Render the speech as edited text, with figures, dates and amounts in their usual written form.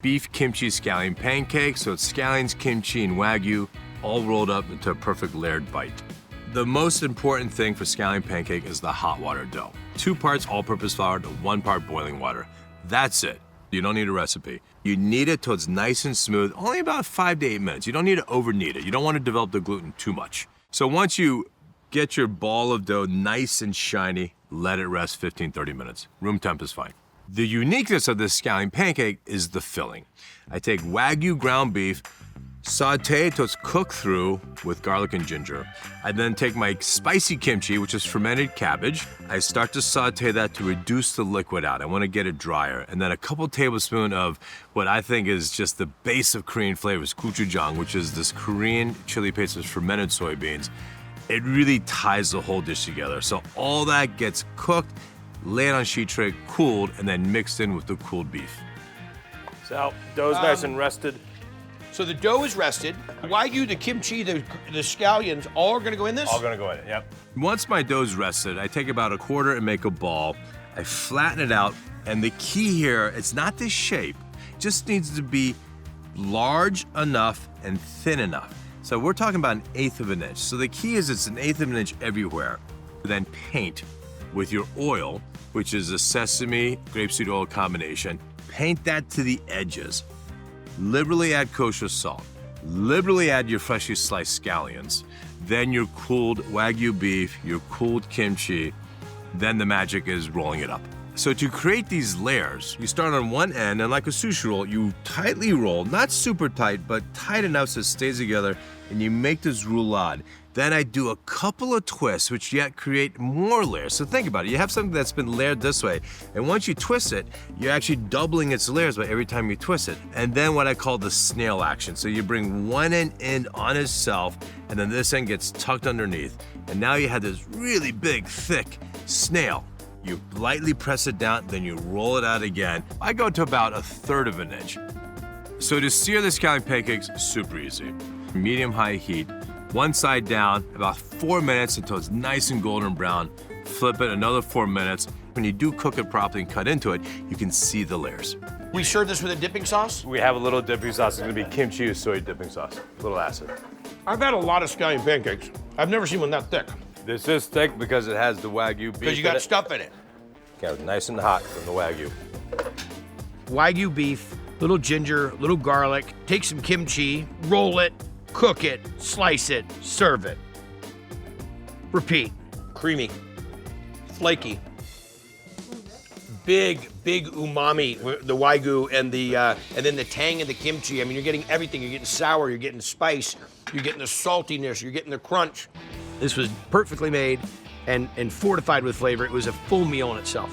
beef kimchi scallion pancakes, so it's scallions, kimchi, and Wagyu, all rolled up into a perfect layered bite. The most important thing for scallion pancake is the hot water dough. 2 parts all-purpose flour to 1 part boiling water. That's it. You don't need a recipe. You knead it till it's nice and smooth, only about 5 to 8 minutes. You don't need to over-knead it. You don't want to develop the gluten too much. So once you get your ball of dough nice and shiny, let it rest 15-30 minutes. Room temp is fine. The uniqueness of this scallion pancake is the filling. I take Wagyu ground beef, saute it till it's cooked through with garlic and ginger. I then take my spicy kimchi, which is fermented cabbage. I start to saute that to reduce the liquid out. I want to get it drier. And then a couple tablespoons of what I think is just the base of Korean flavors, gochujang, which is this Korean chili paste with fermented soybeans. It really ties the whole dish together. So all that gets cooked, laid on sheet tray, cooled, and then mixed in with the cooled beef. So dough's nice and rested. So the dough is rested. Wagyu, the kimchi, the scallions, all are gonna go in this? All gonna go in it, yep. Once my dough's rested, I take about 1/4 and make a ball. I flatten it out, and the key here, it's not this shape. It just needs to be large enough and thin enough. So we're talking about 1/8 of an inch. So the key is it's 1/8 of an inch everywhere. Then paint with your oil, which is a sesame grapeseed oil combination. Paint that to the edges. Liberally add kosher salt. Liberally add your freshly sliced scallions. Then your cooled Wagyu beef, your cooled kimchi. Then the magic is rolling it up. So to create these layers, you start on one end, and like a sushi roll, you tightly roll, not super tight, but tight enough so it stays together, and you make this roulade. Then I do a couple of twists, which yet create more layers. So think about it. You have something that's been layered this way, and once you twist it, you're actually doubling its layers by every time you twist it. And then what I call the snail action. So you bring one end in on itself, and then this end gets tucked underneath. And now you have this really big, thick snail. You lightly press it down, then you roll it out again. I go to about 1/3 of an inch. So to sear the scallion pancakes, super easy. Medium-high heat. One side down, about 4 minutes until it's nice and golden brown. Flip it another 4 minutes. When you do cook it properly and cut into it, you can see the layers. We serve this with a dipping sauce? We have a little dipping sauce. It's gonna be kimchi with soy dipping sauce. A little acid. I've had a lot of scallion pancakes. I've never seen one that thick. This is thick because it has the Wagyu beef. Because you got stuff in it. Yeah, nice and hot from the Wagyu. Wagyu beef, little ginger, little garlic, take some kimchi, roll it, cook it, slice it, serve it. Repeat. Creamy, flaky, big umami, the Wagyu and then the tang of the kimchi. I mean, you're getting everything. You're getting sour, you're getting spice, you're getting the saltiness, you're getting the crunch. This was perfectly made and fortified with flavor. It was a full meal in itself.